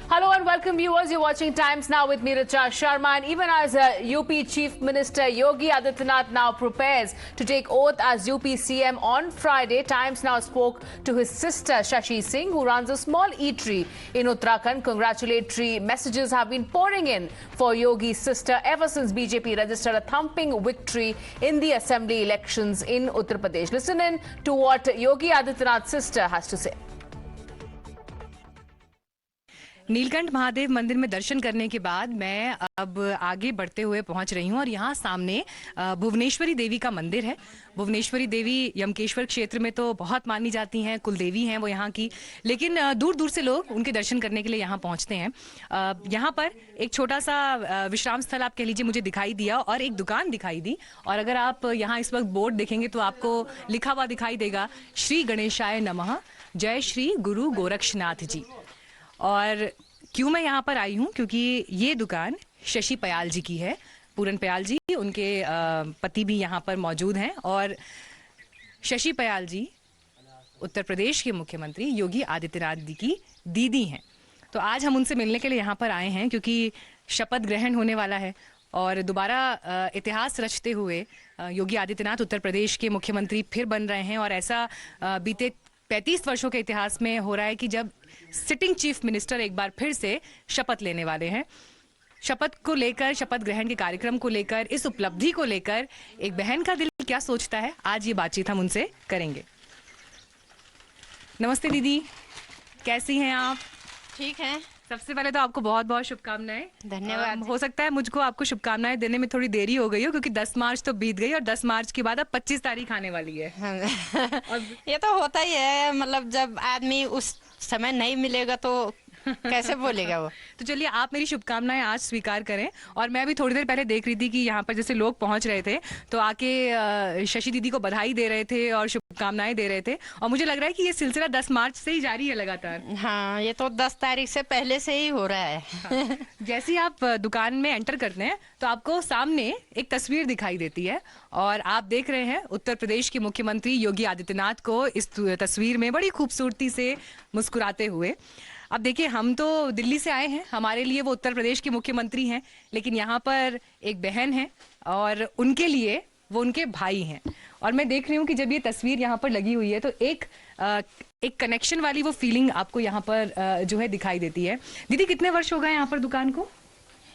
Hello and welcome viewers. You're watching Times Now with me, Richa Sharma. And even as UP Chief Minister Yogi Adityanath now prepares to take oath as UP CM on Friday, Times Now spoke to his sister Shashi Singh, who runs a small eatery in Uttarakhand. Congratulatory messages have been pouring in for Yogi's sister ever since BJP registered a thumping victory in the assembly elections in Uttar Pradesh. Listen in to what Yogi Adityanath's sister has to say. Neelkanth Mahadev मंदिर में दर्शन करने के बाद मैं अब आगे बढ़ते हुए पहुंच रही हूं और यहाँ सामने भुवनेश्वरी देवी का मंदिर है। भुवनेश्वरी देवी यमकेश्वर क्षेत्र में तो बहुत मानी जाती हैं, कुलदेवी हैं वो यहाँ की, लेकिन दूर दूर से लोग उनके दर्शन करने के लिए यहाँ पहुँचते हैं। यहाँ पर एक छोटा सा विश्राम स्थल आप कह लीजिए मुझे दिखाई दिया और एक दुकान दिखाई दी, और अगर आप यहाँ इस वक्त बोर्ड देखेंगे तो आपको लिखा हुआ दिखाई देगा श्री गणेशाय नमः, जय श्री गुरु गोरक्षनाथ जी। और क्यों मैं यहाँ पर आई हूँ, क्योंकि ये दुकान शशि पयाल जी की है। पूरन पयाल जी उनके पति भी यहाँ पर मौजूद हैं, और शशि पयाल जी उत्तर प्रदेश के मुख्यमंत्री योगी आदित्यनाथ जी की दीदी हैं। तो आज हम उनसे मिलने के लिए यहाँ पर आए हैं क्योंकि शपथ ग्रहण होने वाला है और दोबारा इतिहास रचते हुए योगी आदित्यनाथ उत्तर प्रदेश के मुख्यमंत्री फिर बन रहे हैं। और ऐसा बीते 35 वर्षों के इतिहास में हो रहा है कि जब सिटिंग चीफ मिनिस्टर एक बार फिर से शपथ लेने वाले हैं। शपथ को लेकर, शपथ ग्रहण के कार्यक्रम को लेकर, इस उपलब्धि को लेकर एक बहन का दिल क्या सोचता है, आज ये बातचीत हम उनसे करेंगे। नमस्ते दीदी, कैसी हैं आप? ठीक है। सबसे पहले तो आपको बहुत बहुत शुभकामनाएं। धन्यवाद। हो सकता है मुझको आपको शुभकामनाएं देने में थोड़ी देरी हो गई हो, क्योंकि 10 मार्च तो बीत गई और 10 मार्च के बाद अब 25 तारीख आने वाली है। और ये तो होता ही है, मतलब जब आदमी उस समय नहीं मिलेगा तो कैसे बोलेगा वो। तो चलिए आप मेरी शुभकामनाएं आज स्वीकार करें। और मैं भी थोड़ी देर पहले देख रही थी कि यहाँ पर जैसे लोग पहुंच रहे थे तो आके शशि दीदी को बधाई दे रहे थे और शुभकामनाएं दे रहे थे, और मुझे लग रहा है कि ये सिलसिला 10 मार्च से ही जारी है लगातार। हाँ, ये तो 10 तारीख से पहले से ही हो रहा है। हाँ। जैसे ही आप दुकान में एंटर करते हैं तो आपको सामने एक तस्वीर दिखाई देती है, और आप देख रहे हैं उत्तर प्रदेश के मुख्यमंत्री योगी आदित्यनाथ को इस तस्वीर में बड़ी खूबसूरती से मुस्कुराते हुए। अब देखिए, हम तो दिल्ली से आए हैं, हमारे लिए वो उत्तर प्रदेश के मुख्यमंत्री हैं, लेकिन यहाँ पर एक बहन है और उनके लिए वो उनके भाई हैं। और मैं देख रही हूँ कि जब ये तस्वीर यहाँ पर लगी हुई है तो एक कनेक्शन वाली वो फीलिंग आपको यहाँ पर जो है दिखाई देती है। दीदी, कितने वर्ष हो गए यहाँ पर दुकान को?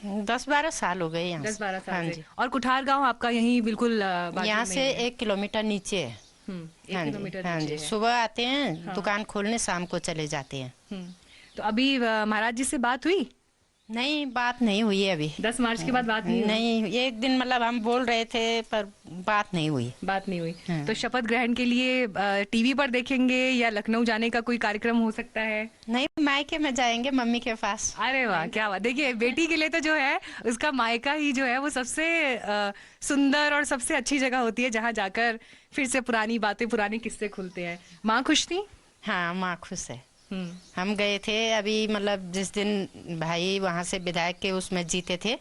10-12 साल हो गए यहाँ। 10-12 साल। हाँ से। और कुठार गांव आपका यहीं बिल्कुल यहाँ से 1 किलोमीटर नीचे है। 1 किलोमीटर हाँ जी, सुबह आते हैं दुकान खोलने, शाम को चले जाते हैं। तो अभी महाराज जी से बात हुई? नहीं, बात नहीं हुई है अभी। 10 मार्च के बाद बात नहीं हुई? नहीं, एक दिन मतलब हम बोल रहे थे पर बात नहीं हुई। बात नहीं हुई। तो शपथ ग्रहण के लिए टीवी पर देखेंगे या लखनऊ जाने का कोई कार्यक्रम हो सकता है? नहीं, मायके में जाएंगे मम्मी के पास। अरे वाह, क्या बात। देखिए, बेटी के लिए तो जो है उसका मायका ही जो है वो सबसे सुंदर और सबसे अच्छी जगह होती है, जहाँ जाकर फिर से पुरानी बातें, पुराने किस्से खुलते हैं। माँ खुश थी? हाँ, माँ खुश है। हम गए थे अभी, मतलब जिस दिन भाई वहाँ से विधायक के उसमें जीते थे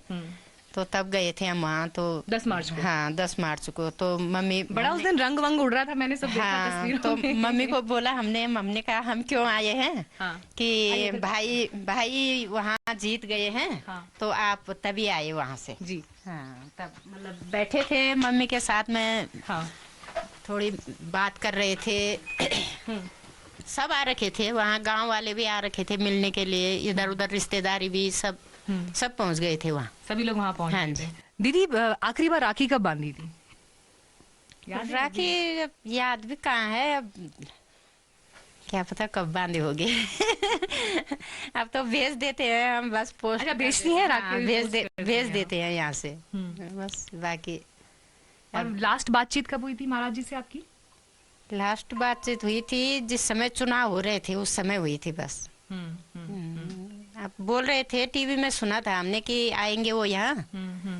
तो तब गए थे हम वहाँ। तो 10 मार्च को? हाँ, 10 मार्च को। तो मम्मी बड़ा उस दिन रंग वंग उड़ रहा था, मैंने सब देखा तस्वीरों तो में। मम्मी को बोला, हमने कहा हम क्यों आए हैं। हाँ। कि भाई वहाँ जीत गए हैं। हाँ। तो आप तभी आए वहाँ से जी। हाँ, तब मतलब बैठे थे मम्मी के साथ में। हाँ, थोड़ी बात कर रहे थे। सब आ रखे थे वहाँ, गांव वाले भी आ रखे थे मिलने के लिए, इधर उधर रिश्तेदारी भी सब पहुँच गए थे वहाँ। सभी लोग वहाँ पहुँच। हाँ जी। दीदी, आखिरी बार राखी कब बांधी थी? राखी याद भी कहाँ है अब, क्या पता कब बांधे होगे। अब तो भेज देते हैं हम, बस पोस्ट। अच्छा, भेजती है राखी? भेज देते हैं यहाँ से बस। बाकी और लास्ट बातचीत कब हुई थी महाराज जी से आपकी? लास्ट बातचीत हुई थी जिस समय चुनाव हो रहे थे, उस समय हुई थी बस। आप बोल रहे थे, टीवी में सुना था हमने कि आएंगे वो यहाँ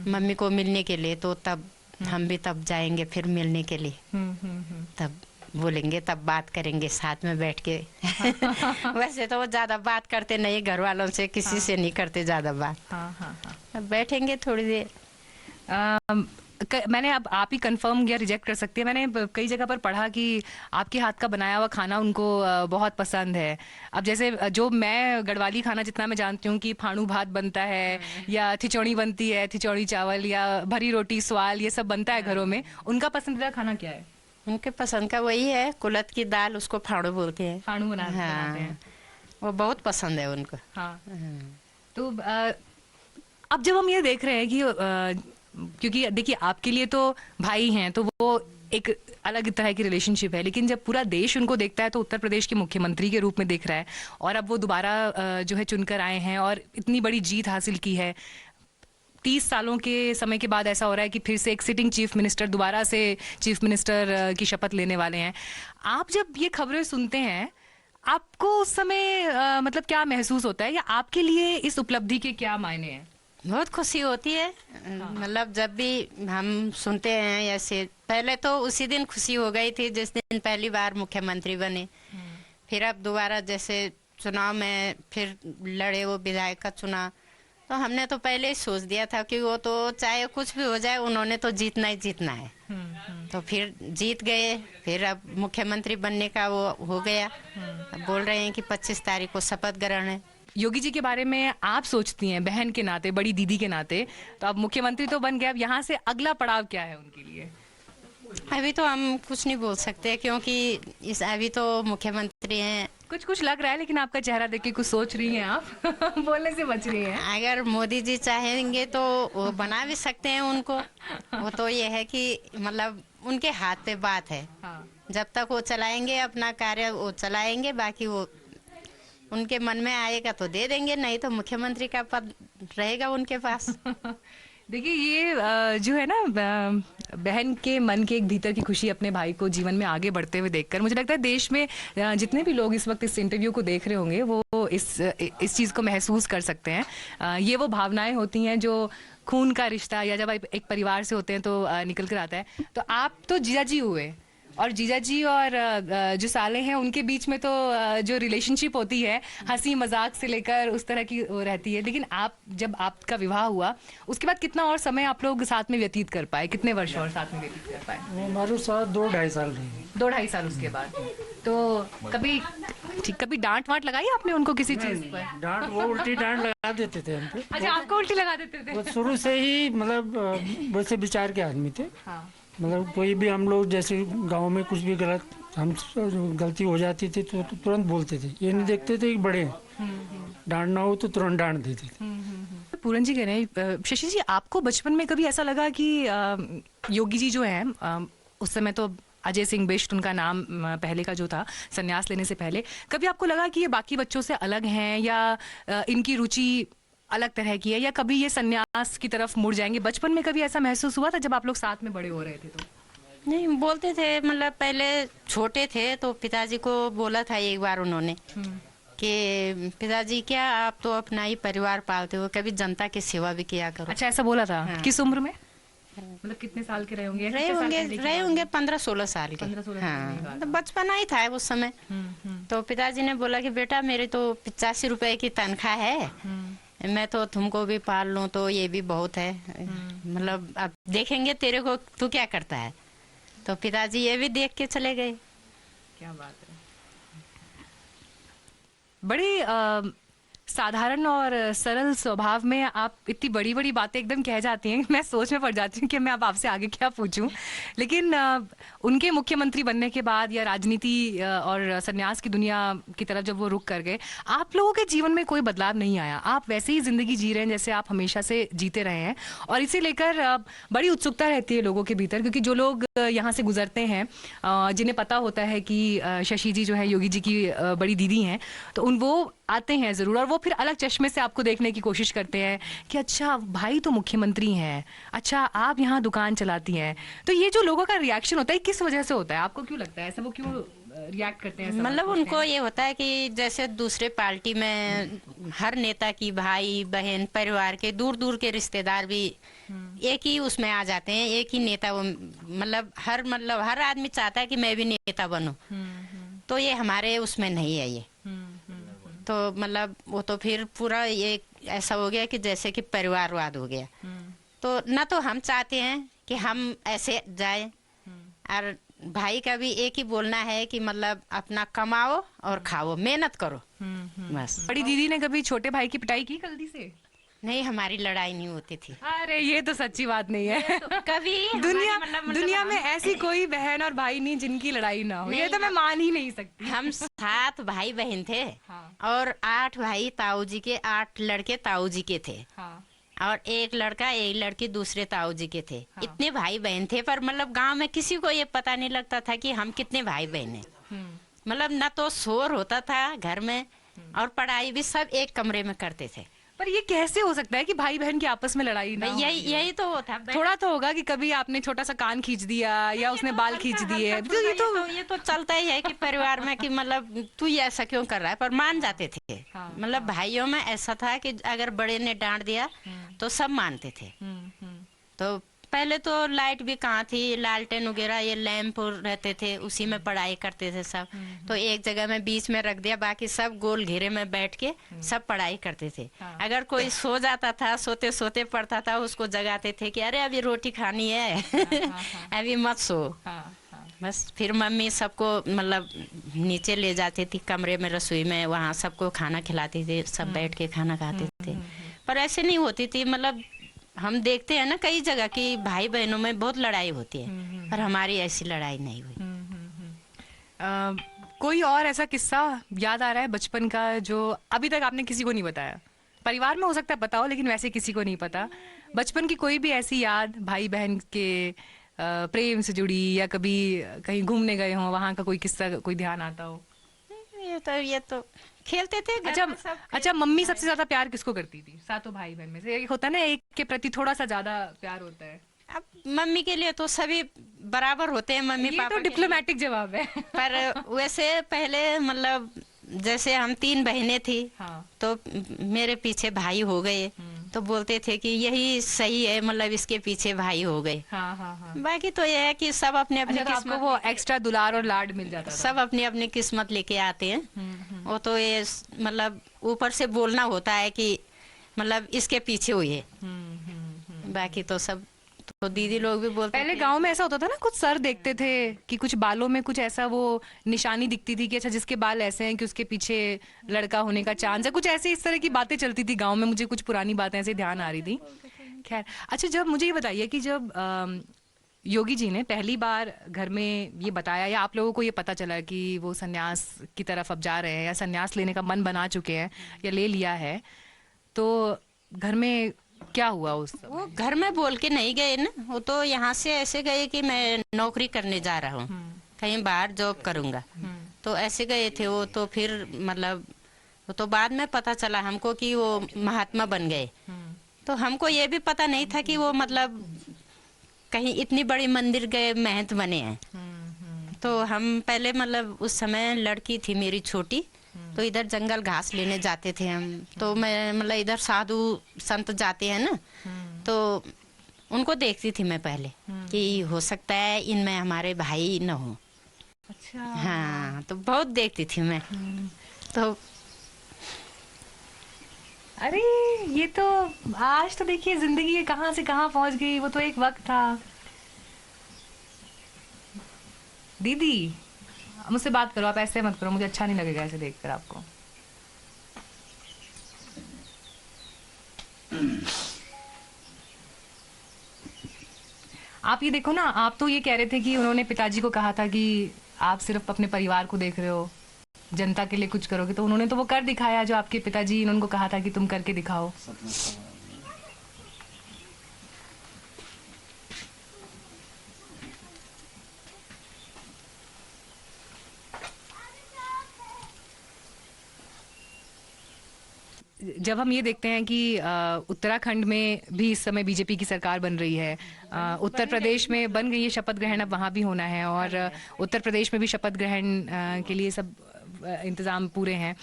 मम्मी को मिलने के लिए, तो तब हम भी तब जाएंगे फिर मिलने के लिए। तब बोलेंगे, तब बात करेंगे साथ में बैठ के। वैसे तो वो ज्यादा बात करते नहीं, घर वालों से किसी से नहीं करते ज्यादा बात। अब बैठेंगे थोड़ी देर। मैंने अब आप ही कंफर्म या रिजेक्ट कर सकती है, मैंने कई जगह पर पढ़ा कि आपके हाथ का बनाया हुआ खाना उनको बहुत पसंद है। अब जैसे जो मैं गढ़वाली खाना जितना मैं जानती हूँ कि फाणू भात बनता है या खिचौड़ी बनती है, खिचौड़ी चावल या भरी रोटी स्वाल, ये सब बनता है घरों में। उनका पसंदीदा खाना क्या है? उनके पसंद का वही है, कुलत की दाल, उसको फाड़ू बोलते हैं। फाणू बनाते हाँ, हैं। वो बहुत पसंद है उनको। हाँ। तो अब जब हम ये देख रहे हैं कि क्योंकि देखिए आपके लिए तो भाई हैं तो वो एक अलग तरह की रिलेशनशिप है, लेकिन जब पूरा देश उनको देखता है तो उत्तर प्रदेश के मुख्यमंत्री के रूप में देख रहा है, और अब वो दोबारा जो है चुनकर आए हैं और इतनी बड़ी जीत हासिल की है। 30 सालों के समय के बाद ऐसा हो रहा है कि फिर से एक सिटिंग चीफ मिनिस्टर दोबारा से चीफ मिनिस्टर की शपथ लेने वाले हैं। आप जब ये खबरें सुनते हैं, आपको उस समय मतलब क्या महसूस होता है, या आपके लिए इस उपलब्धि के क्या मायने हैं? बहुत खुशी होती है। मतलब जब भी हम सुनते हैं ऐसे, पहले तो उसी दिन खुशी हो गई थी जिस दिन पहली बार मुख्यमंत्री बने। फिर अब दोबारा जैसे चुनाव में फिर लड़े, वो विधायक का चुनाव, तो हमने तो पहले ही सोच दिया था कि वो तो चाहे कुछ भी हो जाए उन्होंने तो जीतना ही जीतना है। तो फिर जीत गए, फिर अब मुख्यमंत्री बनने का वो हो गया। अब बोल रहे हैं कि 25 तारीख को शपथ ग्रहण है। योगी जी के बारे में आप सोचती हैं बहन के नाते, बड़ी दीदी के नाते, तो अब मुख्यमंत्री तो बन गए, अब यहाँ से अगला पड़ाव क्या है उनके लिए? अभी तो हम कुछ नहीं बोल सकते क्योंकि अभी तो मुख्यमंत्री हैं। कुछ कुछ लग रहा है, लेकिन आपका चेहरा देख के कुछ सोच रही हैं आप बोलने से बच रही हैं। अगर मोदी जी चाहेंगे तो वो बना भी सकते हैं उनको। वो तो ये है कि मतलब उनके हाथ पे बात है। हाँ। जब तक वो चलाएंगे अपना कार्य, वो चलाएंगे, बाकी वो उनके मन में आएगा तो दे देंगे, नहीं तो मुख्यमंत्री का पद रहेगा उनके पास। देखिए ये जो है ना बहन के मन के एक भीतर की खुशी अपने भाई को जीवन में आगे बढ़ते हुए देखकर, मुझे लगता है देश में जितने भी लोग इस वक्त इस इंटरव्यू को देख रहे होंगे वो इस चीज़ को महसूस कर सकते हैं। ये वो भावनाएं होती हैं जो खून का रिश्ता या जब आप एक परिवार से होते हैं तो निकल कर आता है। तो आप तो जीजा जी हुए, और जीजा जी और जो साले हैं उनके बीच में तो जो रिलेशनशिप होती है हंसी मजाक से लेकर उस तरह की वो रहती है। लेकिन आप जब आपका विवाह हुआ उसके बाद कितना और समय आप लोग साथ में व्यतीत कर पाए, कितने वर्ष और साथ में व्यतीत कर पाए? हमारे साथ 2-2.5 साल रही। 2-2.5 साल उसके बाद तो कभी डांट वांट लगाई आपने उनको किसी चीज पर? डांट, वो उल्टी डांट लगा देते थे हम पे। अच्छा, आपको उल्टी लगा देते थे? वो शुरू से ही मतलब वैसे विचार के आदमी थे। हाँ। मतलब कोई भी हम लोग जैसे गांव में कुछ भी गलती हो जाती थी तो तुरंत बोलते थे, ये नहीं देखते थे कि बड़े हैं, डांटना हो तो तुरंत डांट देते थे। पूरन जी कह रहे हैं, शशि जी आपको बचपन में कभी ऐसा लगा कि योगी जी जो है उस समय तो अजय सिंह बिष्ट उनका नाम पहले का जो था संन्यास लेने से पहले, कभी आपको लगा कि ये बाकी बच्चों से अलग हैं या इनकी रुचि अलग तरह की है, या कभी ये संन्यास की तरफ मुड़ जाएंगे? बचपन में कभी ऐसा महसूस हुआ था जब आप लोग साथ में बड़े हो रहे थे तो? नहीं, बोलते थे, मतलब पहले छोटे थे तो पिताजी को बोला था एक बार उन्होंने कि पिताजी क्या आप तो अपना ही परिवार पालते हो, कभी जनता की सेवा भी किया करो। अच्छा, ऐसा बोला था? हाँ। किस उम्र में? मतलब कितने साल के रहे होंगे? रहे होंगे 15-16 साल के। 15-16 हाँ, तो बचपना ही था उस समय। तो पिताजी ने बोला कि बेटा मेरी तो 85 रुपए की तनख्वाह है, मैं तो तुमको भी पाल लूं तो ये भी बहुत है, मतलब अब देखेंगे तेरे को तू क्या करता है। तो पिताजी ये भी देख के चले गए। क्या बात है। बड़ी साधारण और सरल स्वभाव में आप इतनी बड़ी बड़ी बातें एकदम कह जाती हैं, मैं सोच में पड़ जाती हूँ कि मैं अब आपसे आगे क्या पूछूं। लेकिन उनके मुख्यमंत्री बनने के बाद या राजनीति और संन्यास की दुनिया की तरफ जब वो रुक कर गए, आप लोगों के जीवन में कोई बदलाव नहीं आया, आप वैसे ही जिंदगी जी रहे हैं जैसे आप हमेशा से जीते रहे हैं। और इसे लेकर बड़ी उत्सुकता रहती है लोगों के भीतर, क्योंकि जो लोग यहाँ से गुजरते हैं जिन्हें पता होता है कि शशि जी जो है योगी जी की बड़ी दीदी हैं, तो वो आते हैं ज़रूर और वो फिर अलग चश्मे से आपको देखने की कोशिश करते हैं कि अच्छा भाई तो मुख्यमंत्री हैं, अच्छा आप यहाँ दुकान चलाती हैं। तो ये जो लोगों का रिएक्शन होता है किस वजह से होता है, आपको क्यों लगता है ऐसा, वो क्यों रिएक्ट करते हैं? मतलब उनको ये होता है कि जैसे दूसरे पार्टी में हर नेता की भाई बहन परिवार के दूर दूर के रिश्तेदार भी एक ही उसमें आ जाते हैं, एक ही नेता, मतलब हर आदमी चाहता है कि मैं भी नेता बनूं। तो ये हमारे उसमें नहीं है ये। तो मतलब वो तो फिर पूरा ये ऐसा हो गया कि जैसे कि परिवारवाद हो गया। तो ना तो हम चाहते हैं कि हम ऐसे जाए। और भाई का भी एक ही बोलना है कि मतलब अपना कमाओ और खाओ, मेहनत करो बस। बड़ी दीदी ने कभी छोटे भाई की पिटाई की गलती से? नहीं, हमारी लड़ाई नहीं होती थी अरे ये तो सच्ची बात नहीं है। कभी। दुनिया मतलब दुनिया में ऐसी कोई बहन और भाई नहीं जिनकी लड़ाई ना हो, ये तो मैं मान ही नहीं सकती। हम 7 भाई बहन थे। हाँ। और 8 भाई ताऊ जी के, 8 लड़के ताऊ जी के थे। हाँ। और एक लड़का एक लड़की दूसरे ताऊ जी के थे। हाँ। इतने भाई बहन थे, पर मतलब गांव में किसी को ये पता नहीं लगता था कि हम कितने भाई बहन हैं। मतलब ना तो शोर होता था घर में, और पढ़ाई भी सब एक कमरे में करते थे। पर ये कैसे हो सकता है कि भाई बहन की आपस में लड़ाई ना हो? यही तो होता। थोड़ा तो होगा कि कभी आपने छोटा सा कान खींच दिया या उसने बाल खींच दिए, तो ये तो चलता ही है कि परिवार में कि मतलब तू ये ऐसा क्यों कर रहा है, पर मान जाते थे। हाँ, मतलब भाइयों में ऐसा था कि अगर बड़े ने डांट दिया तो सब मानते थे। तो पहले तो लाइट भी कहाँ थी, लालटेन वगैरह ये लैंप रहते थे, उसी में पढ़ाई करते थे सब। तो एक जगह में बीच में रख दिया, बाकी सब गोल घेरे में बैठ के सब पढ़ाई करते थे। हाँ। अगर कोई सो जाता था, सोते सोते पढ़ता था, उसको जगाते थे कि अरे अभी रोटी खानी है अभी मत सो। बस फिर मम्मी सबको मतलब नीचे ले जाती थी कमरे में, रसोई में, वहाँ सबको खाना खिलाती थी, सब बैठ के खाना खाते थे। पर ऐसे नहीं होती थी, मतलब हम देखते हैं ना कई जगह कि भाई बहनों में बहुत लड़ाई होती है, पर हमारी ऐसी लड़ाई नहीं हुई। कोई और ऐसा किस्सा याद आ रहा है बचपन का जो अभी तक आपने किसी को नहीं बताया? परिवार में हो सकता है पता हो, लेकिन वैसे किसी को नहीं पता। बचपन की कोई भी ऐसी याद भाई बहन के प्रेम से जुड़ी, या कभी कहीं घूमने गए हो, वहां का कोई किस्सा, कोई ध्यान आता हो? ये तो खेलते थे घर अच्छा में सब। अच्छा, मम्मी सबसे ज्यादा प्यार किसको करती थी सातों भाई बहन में से? एक होता है ना, एक के प्रति थोड़ा सा ज्यादा प्यार होता है। अब मम्मी के लिए तो सभी बराबर होते हैं, मम्मी ये पापा तो डिप्लोमेटिक जवाब है। पर वैसे पहले मतलब जैसे हम 3 बहनें थी। हाँ। तो मेरे पीछे भाई हो गए, तो बोलते थे कि यही सही है, मतलब इसके पीछे भाई हो गए। हाँ हाँ हाँ। बाकी तो यह है कि सब अपने अपने अच्छा, तो आपको किस्मत, वो एक्स्ट्रा दुलार और लाड मिल जाता था? सब अपनी अपनी किस्मत लेके आते हैं। वो तो ये मतलब ऊपर से बोलना होता है कि मतलब इसके पीछे हुई है। बाकी तो सब तो दीदी लोग भी बोलते पहले गांव में ऐसा होता था ना, कुछ सर देखते थे कि कुछ बालों में कुछ ऐसा वो निशानी दिखती थी कि अच्छा जिसके बाल ऐसे हैं कि उसके पीछे लड़का होने का चांस है। कुछ ऐसे इस तरह की बातें चलती थी गांव में, मुझे कुछ पुरानी बातें ऐसे ध्यान आ रही थी। खैर, अच्छा, जब मुझे ये बताइए कि जब योगी जी ने पहली बार घर में ये बताया, या आप लोगों को ये पता चला कि वो संन्यास की तरफ अब जा रहे हैं, या संन्यास लेने का मन बना चुके हैं या ले लिया है, तो घर में क्या हुआ उस समय? वो घर में बोल के नहीं गए ना, वो तो यहाँ से ऐसे गए कि मैं नौकरी करने जा रहा हूँ, कहीं बाहर जॉब करूँगा, तो ऐसे गए थे वो। तो फिर मतलब वो तो बाद में पता चला हमको कि वो महात्मा बन गए। तो हमको ये भी पता नहीं था कि वो मतलब कहीं इतनी बड़ी मंदिर गए महंत बने हैं। तो हम पहले मतलब उस समय लड़की थी मेरी छोटी, तो इधर जंगल घास लेने जाते थे हम। तो मैं मतलब इधर साधु संत जाते हैं ना, तो उनको देखती थी मैं पहले कि हो सकता है इनमें हमारे भाई न हो। अच्छा। हाँ, तो बहुत देखती थी मैं। तो अरे ये तो आज तो देखिए जिंदगी कहाँ से कहाँ पहुंच गई, वो तो एक वक्त था। दीदी मुझसे बात करो, आप ऐसे मत करो, मुझे अच्छा नहीं लगेगा ऐसे देखकर आपको। आप ये देखो ना, आप तो ये कह रहे थे कि उन्होंने पिताजी को कहा था कि आप सिर्फ अपने परिवार को देख रहे हो, जनता के लिए कुछ करोगे, तो उन्होंने तो वो कर दिखाया जो आपके पिताजी ने उनको कहा था कि तुम करके दिखाओ। जब हम ये देखते हैं कि उत्तराखंड में भी इस समय बीजेपी की सरकार बन रही है, उत्तर प्रदेश में बन गई है, शपथ ग्रहण अब वहाँ भी होना है, और उत्तर प्रदेश में भी शपथ ग्रहण के लिए सब इंतजाम पूरे हैं।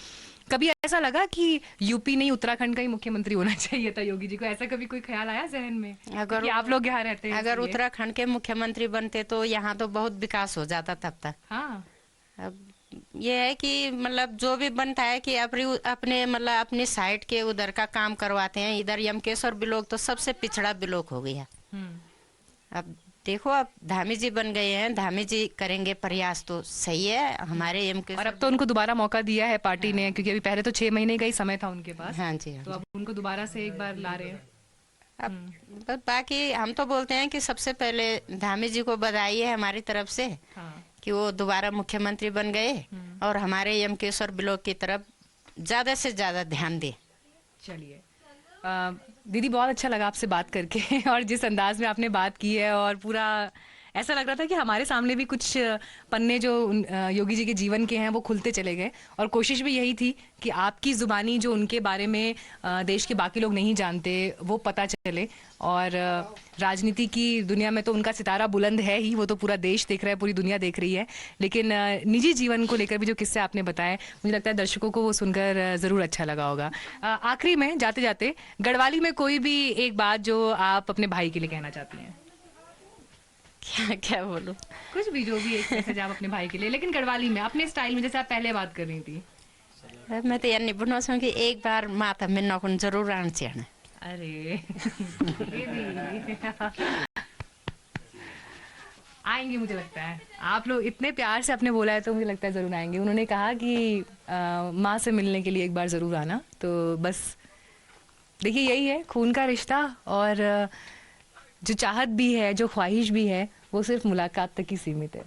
कभी ऐसा लगा कि यूपी नहीं उत्तराखंड का ही मुख्यमंत्री होना चाहिए था योगी जी को? ऐसा कभी कोई ख्याल आया जहन में अगर कि आप लोग यहाँ रहते हैं? अगर उत्तराखंड के मुख्यमंत्री बनते तो यहाँ तो बहुत विकास हो जाता तब तक। हाँ। अब ये है कि मतलब जो भी बनता है कि अपने मतलब अपने साइड के उधर का काम करवाते हैं। इधर यमकेश्वर ब्लॉक तो सबसे पिछड़ा ब्लॉक हो गया। अब देखो, अब धामी जी बन गए हैं, धामी जी करेंगे प्रयास तो सही है। हमारे एम के और अब तो उनको दोबारा मौका दिया है पार्टी ने, क्योंकि अभी पहले तो 6 महीने का ही समय था उनके पास, हाँ जी, हाँ तो जी। अब उनको दोबारा से एक बार ला रहे हैं। अब बस बाकी हम तो बोलते हैं कि सबसे पहले धामी जी को बधाई है हमारी तरफ से हाँ। कि वो दोबारा मुख्यमंत्री बन गए और हमारे यमकेश्वर ब्लॉक की तरफ ज्यादा से ज्यादा ध्यान दे। चलिए दीदी, बहुत अच्छा लगा आपसे बात करके और जिस अंदाज में आपने बात की है, और पूरा ऐसा लग रहा था कि हमारे सामने भी कुछ पन्ने जो योगी जी के जीवन के हैं वो खुलते चले गए, और कोशिश भी यही थी कि आपकी जुबानी जो उनके बारे में देश के बाकी लोग नहीं जानते वो पता चले। और राजनीति की दुनिया में तो उनका सितारा बुलंद है ही, वो तो पूरा देश देख रहा है, पूरी दुनिया देख रही है, लेकिन निजी जीवन को लेकर भी जो किस्से आपने बताए, मुझे लगता है दर्शकों को वो सुनकर ज़रूर अच्छा लगा होगा। आखिरी में जाते जाते गढ़वाली में कोई भी एक बात जो आप अपने भाई के लिए कहना चाहती हैं? क्या क्या बोलूं? कुछ भी, जो भी एक मैसेज आप अपने भाई के लिए, लेकिन गढ़वाली में अपने स्टाइल में, जैसे आप पहले बात कर रही थी। मैं तो यार निपुण छूँ कि एक बार माता में नौकन जरूर आना चाहिए। अरे आएंगे, मुझे लगता है आप लोग इतने प्यार से आपने बोला है तो मुझे लगता है जरूर आएंगे। उन्होंने कहा कि माँ से मिलने के लिए एक बार जरूर आना, तो बस देखिए यही है खून का रिश्ता, और जो चाहत भी है, जो ख्वाहिश भी है, वो सिर्फ मुलाकात तक ही सीमित है।